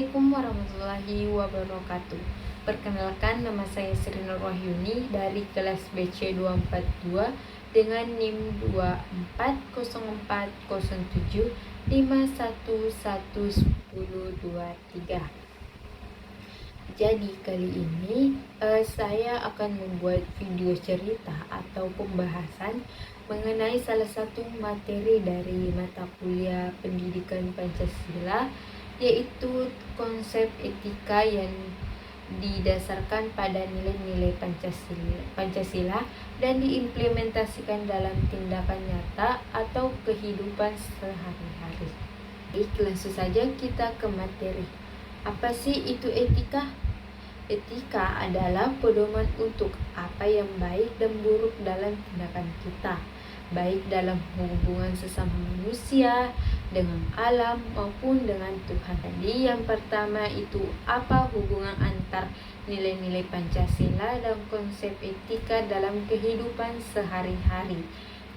Assalamualaikum warahmatullahi wabarakatuh. Perkenalkan, nama saya Sri Nur Wahyuni dari kelas BC 242 dengan NIM 2407511023. Jadi kali ini saya akan membuat video cerita atau pembahasan mengenai salah satu materi dari mata kuliah Pendidikan Pancasila, yaitu konsep etika yang didasarkan pada nilai-nilai Pancasila dan diimplementasikan dalam tindakan nyata atau kehidupan sehari-hari. Baik, langsung saja kita ke materi. Apa sih itu etika? Etika adalah pedoman untuk apa yang baik dan buruk dalam tindakan kita, baik dalam hubungan sesama manusia, dengan alam, maupun dengan Tuhan. Jadi yang pertama itu apa hubungan antar nilai-nilai Pancasila dan konsep etika dalam kehidupan sehari-hari.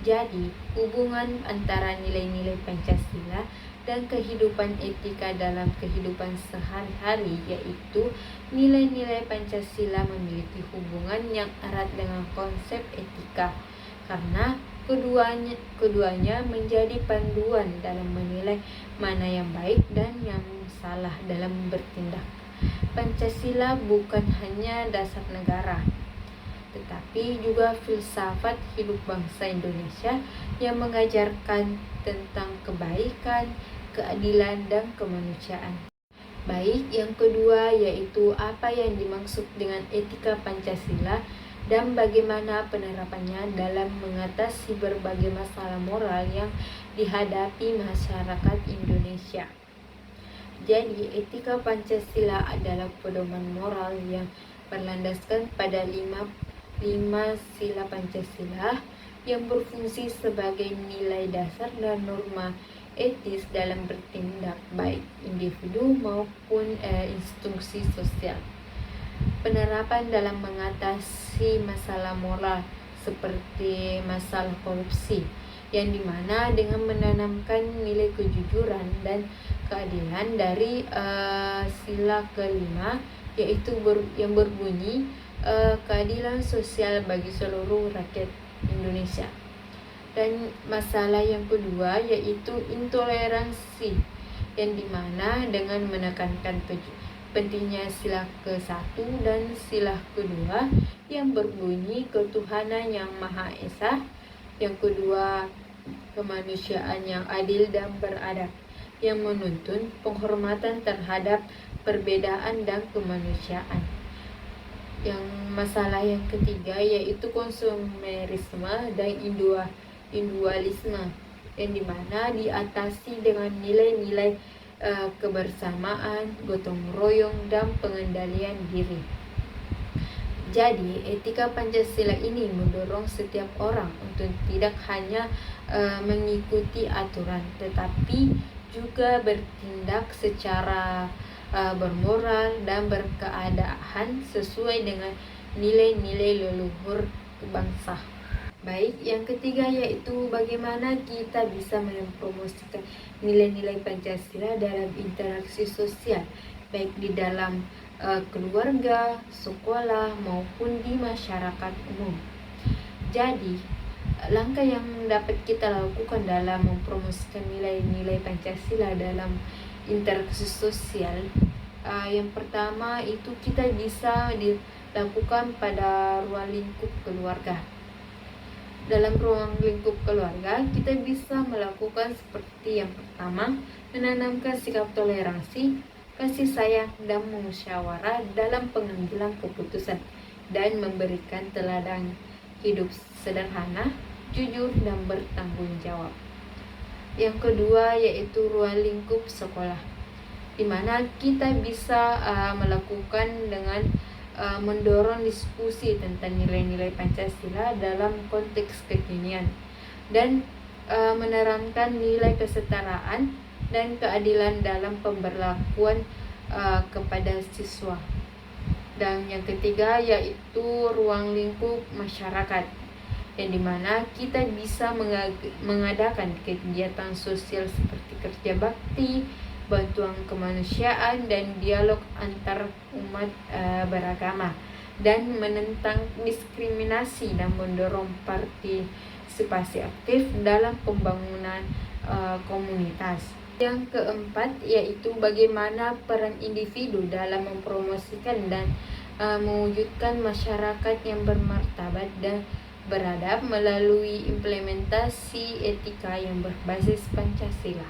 Jadi hubungan antara nilai-nilai Pancasila dan kehidupan etika dalam kehidupan sehari-hari, yaitu nilai-nilai Pancasila memiliki hubungan yang erat dengan konsep etika karena keduanya menjadi panduan dalam menilai mana yang baik dan yang salah dalam bertindak. Pancasila bukan hanya dasar negara, tetapi juga filsafat hidup bangsa Indonesia yang mengajarkan tentang kebaikan, keadilan, dan kemanusiaan. Baik, yang kedua yaitu apa yang dimaksud dengan etika Pancasila dan bagaimana penerapannya dalam mengatasi berbagai masalah moral yang dihadapi masyarakat Indonesia. Jadi, etika Pancasila adalah pedoman moral yang berlandaskan pada lima sila Pancasila yang berfungsi sebagai nilai dasar dan norma etis dalam bertindak baik individu maupun institusi sosial. Penerapan dalam mengatasi masalah moral seperti masalah korupsi, yang dimana dengan menanamkan nilai kejujuran dan keadilan dari sila kelima, yaitu yang berbunyi keadilan sosial bagi seluruh rakyat Indonesia. Dan masalah yang kedua yaitu intoleransi, yang dimana dengan menekankan pentingnya sila ke-1 dan sila kedua yang berbunyi ketuhanan yang Maha Esa, yang kedua kemanusiaan yang adil dan beradab, yang menuntun penghormatan terhadap perbedaan dan kemanusiaan. Yang masalah yang ketiga yaitu konsumerisme dan individualisme, yang dimana diatasi dengan nilai-nilai kebersamaan, gotong royong, dan pengendalian diri. Jadi etika Pancasila ini mendorong setiap orang untuk tidak hanya mengikuti aturan, tetapi juga bertindak secara bermoral dan berkeadaan sesuai dengan nilai-nilai leluhur bangsa. Baik, yang ketiga yaitu bagaimana kita bisa mempromosikan nilai-nilai Pancasila dalam interaksi sosial, baik di dalam keluarga, sekolah, maupun di masyarakat umum. Jadi, langkah yang dapat kita lakukan dalam mempromosikan nilai-nilai Pancasila dalam interaksi sosial, yang pertama itu kita bisa dilakukan pada ruang lingkup keluarga. Dalam ruang lingkup keluarga, kita bisa melakukan seperti yang pertama, menanamkan sikap toleransi, kasih sayang, dan musyawarah dalam pengambilan keputusan, dan memberikan teladan hidup sederhana, jujur, dan bertanggung jawab. Yang kedua yaitu ruang lingkup sekolah, di mana kita bisa melakukan dengan mendorong diskusi tentang nilai-nilai Pancasila dalam konteks kekinian dan menerangkan nilai kesetaraan dan keadilan dalam pemberlakuan kepada siswa. Dan yang ketiga yaitu ruang lingkup masyarakat, yang dimana kita bisa mengadakan kegiatan sosial seperti kerja bakti, bantuan kemanusiaan, dan dialog antar umat beragama, dan menentang diskriminasi dan mendorong partisipasi aktif dalam pembangunan komunitas. Yang keempat yaitu bagaimana peran individu dalam mempromosikan dan mewujudkan masyarakat yang bermartabat dan beradab melalui implementasi etika yang berbasis Pancasila.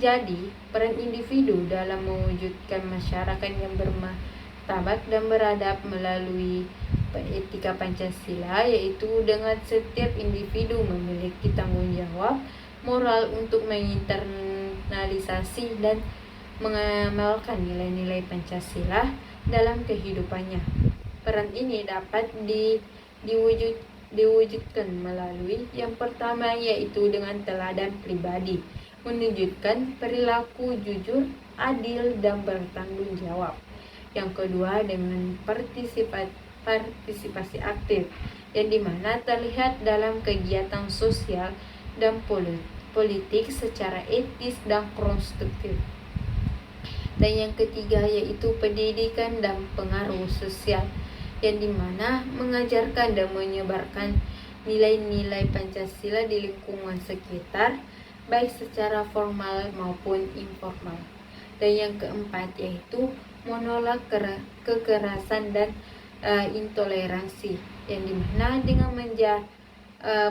Jadi, peran individu dalam mewujudkan masyarakat yang bermartabat dan beradab melalui etika Pancasila yaitu dengan setiap individu memiliki tanggung jawab moral untuk menginternalisasi dan mengamalkan nilai-nilai Pancasila dalam kehidupannya. Peran ini dapat diwujudkan melalui yang pertama yaitu dengan teladan pribadi, menunjukkan perilaku jujur, adil, dan bertanggung jawab. Yang kedua dengan partisipasi aktif, yang dimana terlihat dalam kegiatan sosial dan politik secara etis dan konstruktif. Dan yang ketiga yaitu pendidikan dan pengaruh sosial, yang dimana mengajarkan dan menyebarkan nilai-nilai Pancasila di lingkungan sekitar, baik secara formal maupun informal. Dan yang keempat yaitu menolak kekerasan dan intoleransi, yang dimana dengan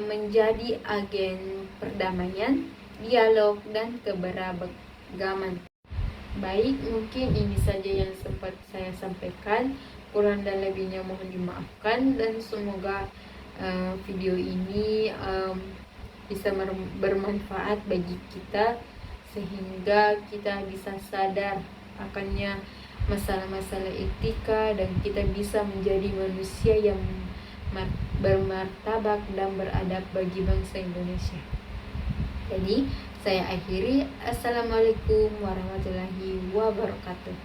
menjadi agen perdamaian, dialog, dan keberagaman. Baik, mungkin ini saja yang sempat saya sampaikan. Kurang dan lebihnya mohon dimaafkan, dan semoga video ini bisa bermanfaat bagi kita sehingga kita bisa sadar akannya masalah-masalah etika dan kita bisa menjadi manusia yang bermartabat dan beradab bagi bangsa Indonesia. Jadi saya akhiri. Assalamualaikum warahmatullahi wabarakatuh.